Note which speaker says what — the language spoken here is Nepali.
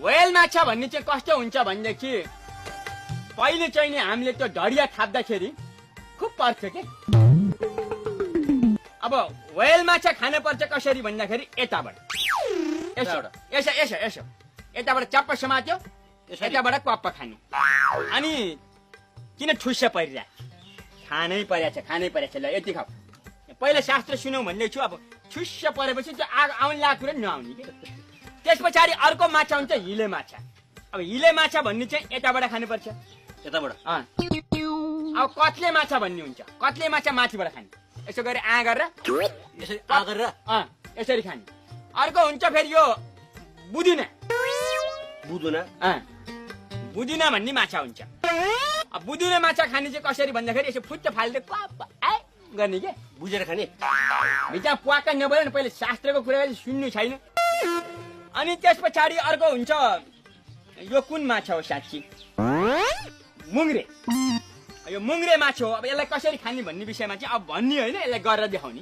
Speaker 1: व्हेल माछा भन्ने चाहिँ कस्तो हुन्छ भनेदेखि पहिले चाहिँ नि हामीले त्यो ढडिया थाप्दाखेरि खुब पर्छ के। अब व्हेल माछा खानु पर्छ कसरी भन्दाखेरि यताबाट यसो यताबाट चप्प समात्यो, यताबाट क्वाप्प खाने। अनि किन ठुस्स परिरहेको खानै परेछ ल यति खाऊ। पहिला शास्त्र सुनौ भन्दै छु। अब ठुस्स परेपछि त्यो आउन लागेको कुरा नआउने के। त्यस पछाडि अर्को माछा हुन्छ हिले माछा। अब हिले माछा भन्ने चाहिँ यताबाट खानुपर्छ,
Speaker 2: यताबाट।
Speaker 1: अब कत्ले माछा भन्ने हुन्छ, कत्ले माछा माथिबाट खाने। यसो गरी गरेर यसरी खाने। अर्को हुन्छ फेरि यो बुदुना भन्ने माछा हुन्छ। अब बुदुना माछा खाने चाहिँ कसरी भन्दाखेरि यसो फुट्ट फाल्दै गर्ने के,
Speaker 2: बुझेर खाने।
Speaker 1: भित्र प्वाक्क नबोले नि, पहिले शास्त्रको कुरा सुन्नु छैन। अनि त्यस पछाडि अर्को हुन्छ यो कुन माछा हो साँच्ची, मुङ्ग्रे। यो मुङ्ग्रे माछा हो। अब यसलाई कसरी खाने भन्ने विषयमा चाहिँ अब भन्ने होइन, यसलाई गरेर देखाउने।